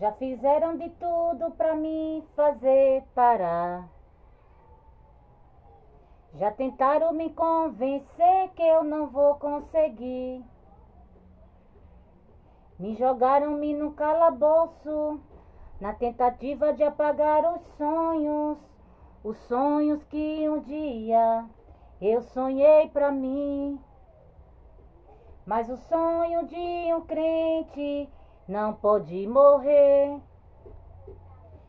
Já fizeram de tudo pra me fazer parar. Já tentaram me convencer que eu não vou conseguir. Me jogaram-me no calabouço, na tentativa de apagar os sonhos que um dia eu sonhei pra mim. Mas o sonho de um crente não pode morrer,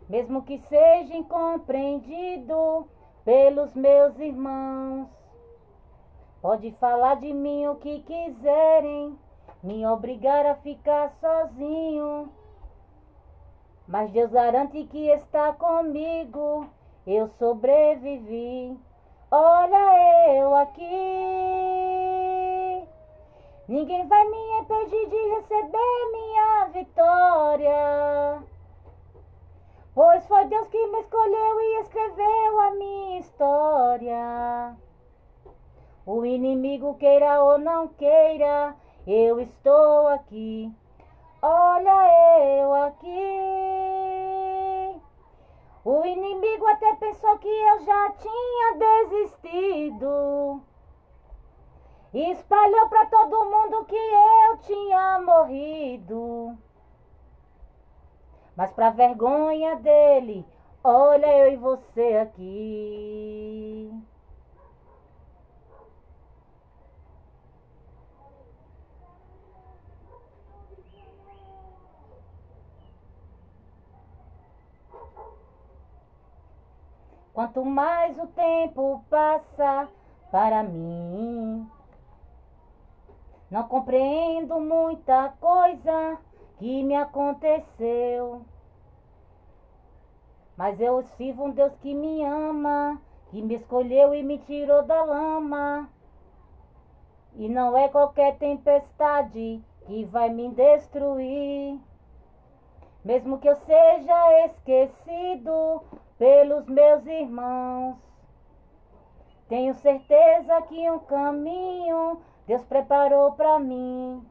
mesmo que seja incompreendido pelos meus irmãos. Pode falar de mim o que quiserem, me obrigar a ficar sozinho, mas Deus garante que está comigo, eu sobrevivi. Olha eu aqui, ninguém vai me impedir de receber minha vitória, pois foi Deus que me escolheu e escreveu a minha história. O inimigo queira ou não queira, eu estou aqui. Olha eu aqui. O inimigo até pensou que eu já tinha desistido. Espalhou para todo mundo que eu tinha morrido. Mas para vergonha dele, olha eu e você aqui. Quanto mais o tempo passa para mim, não compreendo muita coisa que me aconteceu. Mas eu sirvo um Deus que me ama, que me escolheu e me tirou da lama. E não é qualquer tempestade que vai me destruir. Mesmo que eu seja esquecido pelos meus irmãos, tenho certeza que um caminho Deus preparou para mim.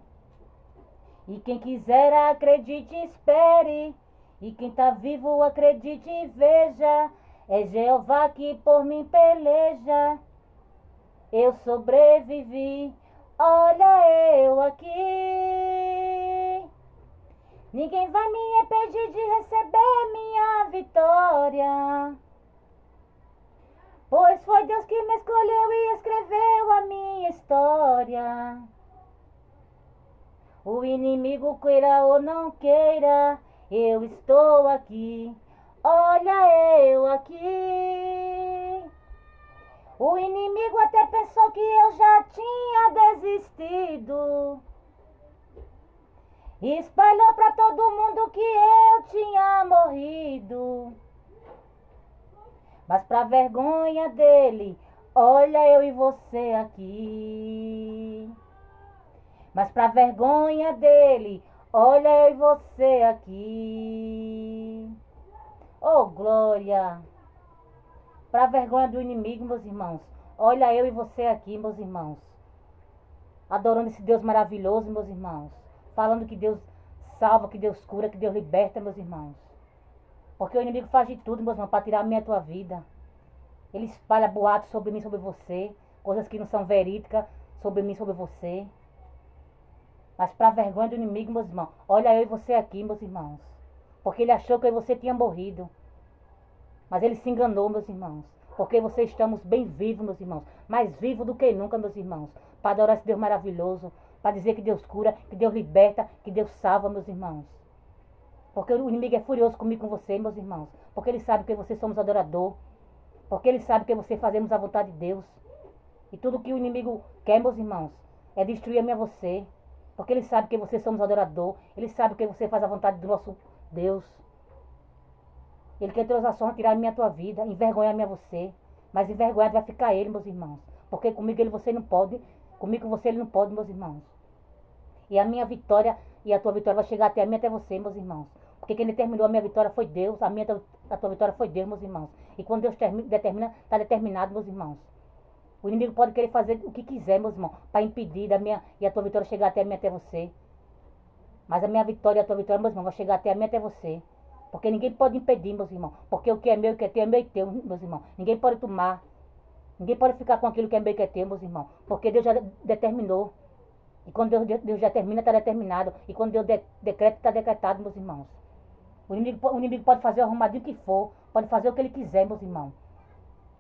E quem quiser acredite e espere, e quem tá vivo acredite e veja, é Jeová que por mim peleja. Eu sobrevivi, olha eu aqui. Ninguém vai me impedir de receber minha vitória, pois foi Deus que me escolheu e escreveu a minha história. O inimigo queira ou não queira, eu estou aqui. Olha eu aqui. O inimigo até pensou que eu já tinha desistido. Espalhou para todo mundo que eu tinha morrido. Mas para vergonha dele, olha eu e você aqui. Mas para vergonha dele, olha eu e você aqui. Oh, glória! Para vergonha do inimigo, meus irmãos, olha eu e você aqui, meus irmãos. Adorando esse Deus maravilhoso, meus irmãos. Falando que Deus salva, que Deus cura, que Deus liberta, meus irmãos. Porque o inimigo faz de tudo, meus irmãos, para tirar a minha e a tua vida. Ele espalha boatos sobre mim, sobre você. Coisas que não são verídicas sobre mim, sobre você. Mas para vergonha do inimigo, meus irmãos, olha eu e você aqui, meus irmãos. Porque ele achou que você tinha morrido. Mas ele se enganou, meus irmãos. Porque vocês estamos bem vivos, meus irmãos. Mais vivos do que nunca, meus irmãos. Para adorar esse Deus maravilhoso. Para dizer que Deus cura, que Deus liberta, que Deus salva, meus irmãos. Porque o inimigo é furioso comigo, com você, meus irmãos. Porque ele sabe que vocês somos adorador. Porque ele sabe que você fazemos a vontade de Deus. E tudo que o inimigo quer, meus irmãos, é destruir a minha você. Porque ele sabe que vocês somos adorador. Ele sabe que você faz a vontade do nosso Deus. Ele quer todas as ações tirar a minha tua vida, envergonhar a minha você. Mas envergonhado vai ficar ele, meus irmãos. Porque comigo ele você não pode. Comigo você ele não pode, meus irmãos. E a minha vitória e a tua vitória vai chegar até a mim, até você, meus irmãos. Porque quem determinou a minha vitória foi Deus. A tua vitória foi Deus, meus irmãos. E quando Deus determina, está determinado, meus irmãos. O inimigo pode querer fazer o que quiser, meus irmãos, para impedir da minha e a tua vitória chegar até a mim, até você. Mas a minha vitória e a tua vitória, meus irmãos, vai chegar até a mim e até você. Porque ninguém pode impedir, meus irmãos. Porque o que é meu e o que é teu é meu e teu, meus irmãos. Ninguém pode tomar. Ninguém pode ficar com aquilo que é meu e que é teu, meus irmãos. Porque Deus já determinou. E quando Deus determina, está determinado. E quando Deus decreta, está decretado, meus irmãos. O inimigo pode fazer o arrumadinho que for. Pode fazer o que ele quiser, meus irmãos.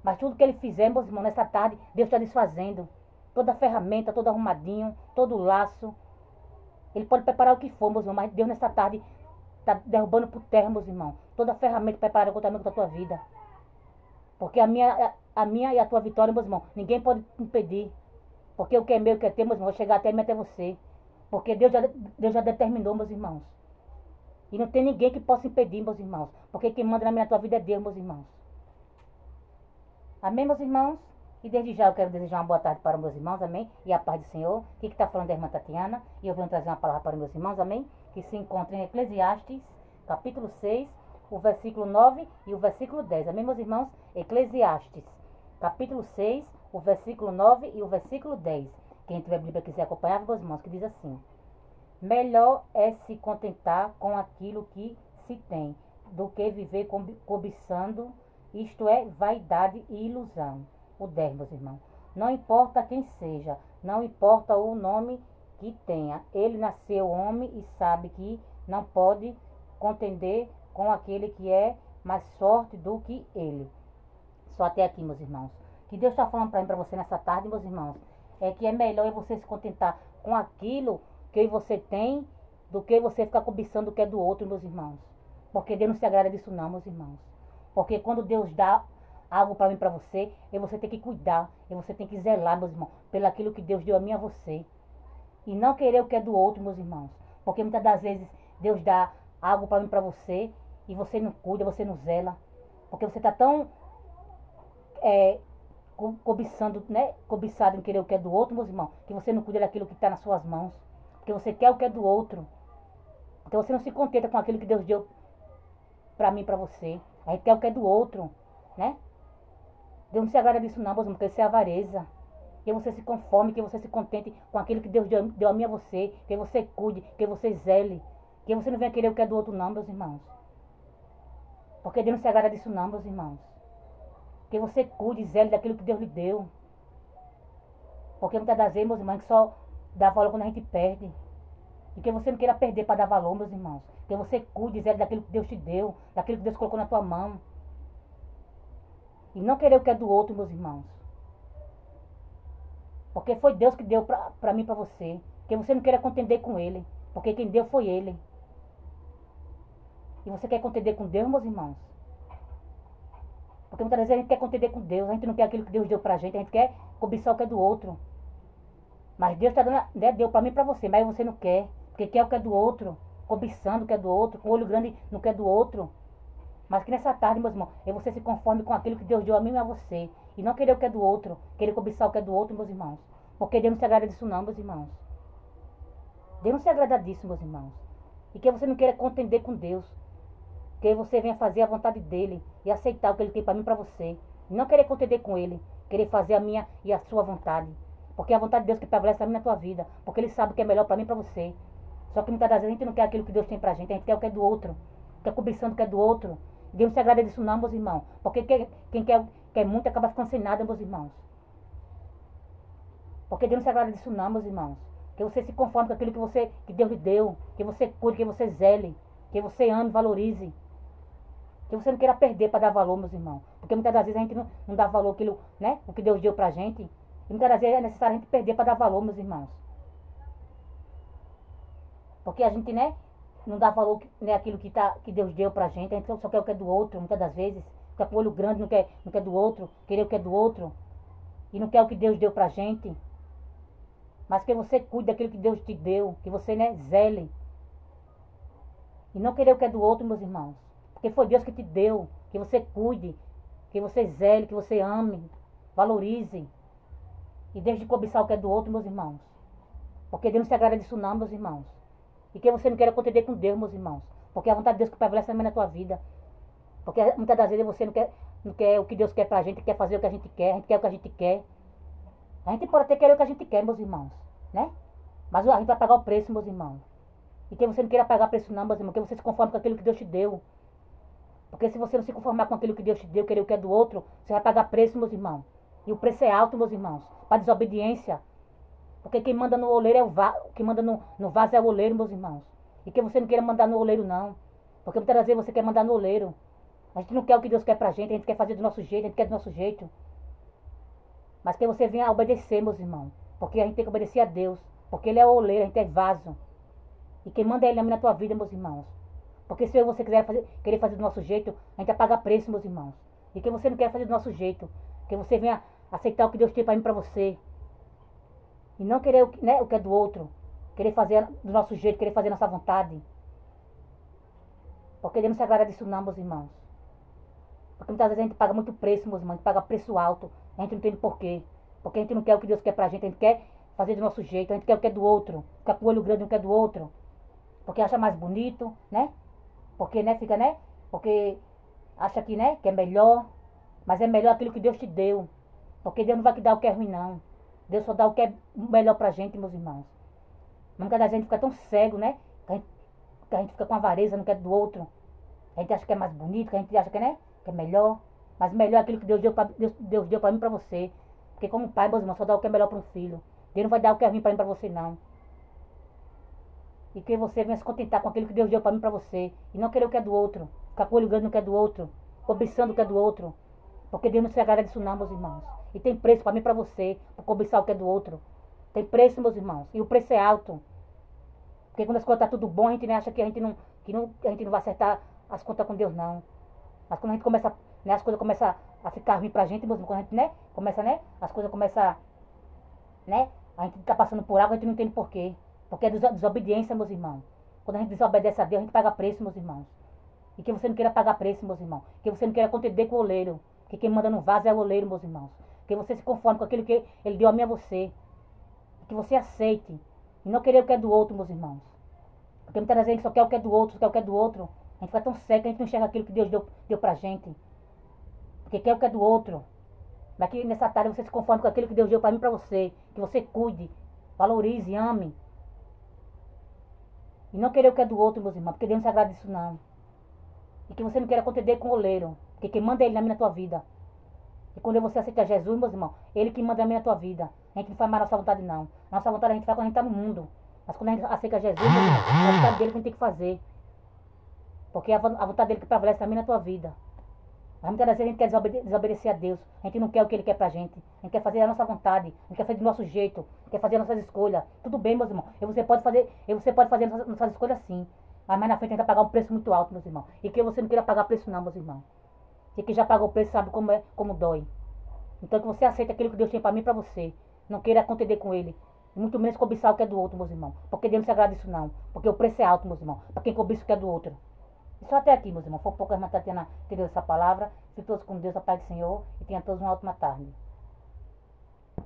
Mas tudo que ele fizer, meus irmãos, nessa tarde, Deus está desfazendo. Toda ferramenta, todo arrumadinho, todo laço. Ele pode preparar o que for, meus irmãos. Mas Deus nessa tarde está derrubando por terra, meus irmãos. Toda ferramenta preparada contra a tua vida. Porque a minha e a tua vitória, meus irmãos, ninguém pode impedir. Porque o que é meu, o que é teu, meus irmãos, vai chegar até mim, até você. Porque Deus já determinou, meus irmãos. E não tem ninguém que possa impedir, meus irmãos. Porque quem manda na minha e na tua vida é Deus, meus irmãos. Amém, meus irmãos? E desde já eu quero desejar uma boa tarde para os meus irmãos, amém? E a paz do Senhor. Aqui que está falando é a irmã Tatiana. E eu venho trazer uma palavra para os meus irmãos, amém? Que se encontra em Eclesiastes, capítulo 6, o versículo 9 e o versículo 10. Amém, meus irmãos? Eclesiastes, capítulo 6, o versículo 9 e o versículo 10. Quem tiver Bíblia quiser acompanhar, meus irmãos, que diz assim: melhor é se contentar com aquilo que se tem, do que viver cobiçando, isto é, vaidade e ilusão. O 10, meus irmãos. Não importa quem seja, não importa o nome que tenha, ele nasceu homem e sabe que não pode contender com aquele que é mais forte do que ele. Só até aqui, meus irmãos. Que Deus está falando para mim, para você nessa tarde, meus irmãos, é que é melhor você se contentar com aquilo que você tem do que você ficar cobiçando o que é do outro, meus irmãos. Porque Deus não se agrada disso não, meus irmãos. Porque quando Deus dá algo para mim, para você, e você tem que cuidar, e você tem que zelar, meus irmãos, pelo aquilo que Deus deu a mim e a você. E não querer o que é do outro, meus irmãos. Porque muitas das vezes Deus dá algo para mim, para você, e você não cuida, você não zela. Porque você está tão cobiçando, né? Cobiçado em querer o que é do outro, meus irmãos, que você não cuida daquilo que está nas suas mãos. Porque você quer o que é do outro. Então você não se contenta com aquilo que Deus deu para mim e para você. A gente quer o que é do outro, né? Deus não se agrada disso não, meus irmãos, porque isso é avareza. Que você se conforme, que você se contente com aquilo que Deus deu a mim e a você. Que você cuide, que você zele. Que você não venha querer o que é do outro não, meus irmãos. Porque Deus não se agrada disso não, meus irmãos. Que você cuide e zele daquilo que Deus lhe deu. Porque muitas das vezes, meus irmãos, a gente só dá valor quando a gente perde. E que você não queira perder para dar valor, meus irmãos. Que você cuide e zele daquilo que Deus te deu. Daquilo que Deus colocou na tua mão. E não querer o que é do outro, meus irmãos. Porque foi Deus que deu para mim e para você. Que você não queira contender com Ele. Porque quem deu foi Ele. E você quer contender com Deus, meus irmãos? Porque muitas vezes a gente quer contender com Deus. A gente não quer aquilo que Deus deu pra gente. A gente quer cobiçar o que é do outro. Mas Deus está dando, né, deu para mim e para você. Mas você não quer. Porque quer o que é do outro. Cobiçando o que é do outro. Com o olho grande no que é do outro. Mas que nessa tarde, meus irmãos, você se conforme com aquilo que Deus deu a mim e a você. E não querer o que é do outro. Querer cobiçar o que é do outro, meus irmãos. Porque Deus não se agrada disso não, meus irmãos. Deus não se agrada disso, meus irmãos. E que você não queira contender com Deus. Que você venha fazer a vontade dEle. E aceitar o que Ele tem para mim e para você. E não querer contender com Ele. Querer fazer a minha e a sua vontade. Porque é a vontade de Deus que prevalece a mim na tua vida. Porque Ele sabe o que é melhor para mim e para você. Só que muitas das vezes a gente não quer aquilo que Deus tem pra gente. A gente quer o que é do outro. Quer cobiçando o que é do outro. Deus não se agrada disso não, meus irmãos. Porque quem quer muito acaba ficando sem nada, meus irmãos. Porque Deus não se agrada disso não, meus irmãos. Que você se conforme com aquilo que Deus lhe deu. Que você cuide, que você zele. Que você ame, valorize. Que você não queira perder para dar valor, meus irmãos. Porque muitas das vezes a gente não dá valor àquilo, né? O que Deus deu pra gente. E muitas das vezes é necessário a gente perder para dar valor, meus irmãos. Porque a gente, né? Não dá valor, né, àquilo que Deus deu pra gente. A gente só quer o que é do outro, muitas das vezes. Fica com o olho grande, não quer do outro. Querer o que é do outro. E não quer o que Deus deu pra gente. Mas que você cuide daquilo que Deus te deu. Que você, né, zele. E não querer o que é do outro, meus irmãos. Porque foi Deus que te deu. Que você cuide. Que você zele, que você ame. Valorize. E deixe de cobiçar o que é do outro, meus irmãos. Porque Deus não se agrada disso não, meus irmãos. E que você não queira contender com Deus, meus irmãos. Porque é a vontade de Deus que prevalece também na tua vida. Porque muitas das vezes você não quer o que Deus quer pra gente, quer fazer o que a gente quer, a gente quer o que a gente quer. A gente pode até querer o que a gente quer, meus irmãos, né? Mas a gente vai pagar o preço, meus irmãos. E que você não queira pagar preço não, meus irmãos, que você se conforme com aquilo que Deus te deu. Porque se você não se conformar com aquilo que Deus te deu, querer o que é do outro, você vai pagar preço, meus irmãos. E o preço é alto, meus irmãos, para desobediência. Porque quem manda no oleiro é o vaso, quem manda no vaso é o oleiro, meus irmãos. E que você não queira mandar no oleiro, não. Porque muitas vezes você quer mandar no oleiro. A gente não quer o que Deus quer pra gente, a gente quer fazer do nosso jeito, a gente quer do nosso jeito. Mas que você venha obedecer, meus irmãos. Porque a gente tem que obedecer a Deus. Porque Ele é o oleiro, a gente é vaso. E quem manda é Ele na tua vida, meus irmãos. Porque se você querer fazer do nosso jeito, a gente vai pagar preço, meus irmãos. E que você não quer fazer do nosso jeito. Que você venha aceitar o que Deus tem para mim, para você. E não querer o que é do outro. Querer fazer do nosso jeito, querer fazer nossa vontade. Porque Deus não se agrada disso não, meus irmãos. Porque muitas vezes a gente paga muito preço, meus irmãos. A gente paga preço alto. A gente não entende porquê. Porque a gente não quer o que Deus quer pra gente. A gente quer fazer do nosso jeito. A gente quer o que é do outro. Ficar com o olho grande no que é do outro. Porque acha mais bonito, né? Porque, né, fica, né? Porque acha que, né, que é melhor. Mas é melhor aquilo que Deus te deu. Porque Deus não vai te dar o que é ruim, não. Deus só dá o que é melhor pra gente, meus irmãos. Mas muitas vezes a gente fica tão cego, né? Que a gente fica com avareza no que é do outro. A gente acha que é mais bonito, que a gente acha que, né, que é melhor. Mas melhor é aquilo que Deus deu pra mim e pra você. Porque como pai, meus irmãos, só dá o que é melhor para um filho. Deus não vai dar o que é ruim pra mim e pra você, não. E que você venha se contentar com aquilo que Deus deu pra mim e pra você. E não querer o que é do outro. Ficar com o olho grande no que é do outro. Cobiçando o que é do outro. Porque Deus não se agrada disso não, meus irmãos. E tem preço pra mim e pra você. Pra cobiçar o que é do outro. Tem preço, meus irmãos. E o preço é alto. Porque quando as coisas tá tudo bom, a gente acha que a gente não vai acertar as contas com Deus, não. Mas quando a gente começa, né, as coisas começam a ficar ruim pra gente, meus irmãos, quando a gente, né, começa, né, as coisas começam, né, a gente tá passando por água, a gente não entende porquê. Porque é desobediência, meus irmãos. Quando a gente desobedece a Deus, a gente paga preço, meus irmãos. E que você não queira pagar preço, meus irmãos. Que você não queira contender com o oleiro. Que quem manda no vaso é o oleiro, meus irmãos. Que você se conforme com aquilo que Ele deu a mim e a você. Que você aceite. E não querer o que é do outro, meus irmãos. Porque muitas vezes a gente só quer o que é do outro, só quer o que é do outro. A gente fica tão cego que a gente não enxerga aquilo que Deus deu pra gente. Porque quer o que é do outro. Mas que nessa tarde você se conforme com aquilo que Deus deu pra mim e pra você. Que você cuide, valorize, ame. E não querer o que é do outro, meus irmãos. Porque Deus não se agrada disso, não. E que você não queira contender com o oleiro. Porque quem manda é Ele na minha tua vida. E quando você aceita Jesus, meus irmãos, Ele que manda na minha tua vida. A gente não faz mais nossa vontade, não. Nossa vontade a gente faz quando a gente tá no mundo. Mas quando a gente aceita Jesus, meus irmãos, é a vontade dele que a gente tem que fazer. Porque é a vontade dele que prevalece na minha e na tua vida. Mas muitas vezes a gente quer desobedecer a Deus. A gente não quer o que Ele quer pra gente. A gente quer fazer a nossa vontade. A gente quer fazer do nosso jeito. Quer fazer as nossas escolhas. Tudo bem, meus irmãos. E você pode fazer as nossas escolhas sim. Mas mais na frente a gente vai pagar um preço muito alto, meus irmãos. E que você não queira pagar preço não, meus irmãos. E quem já pagou o preço sabe como dói. Então que você aceite aquilo que Deus tem pra mim e pra você. Não queira contender com Ele. E muito menos cobiçar o que é do outro, meus irmãos. Porque Deus não se agrada disso não. Porque o preço é alto, meus irmãos. Pra quem cobiça o que é do outro. E só até aqui, meus irmãos. Foi um pouco a irmã Tatiana entendeu essa palavra. Fiquem todos com Deus, a paz do Senhor. E tenham todos uma ótima tarde.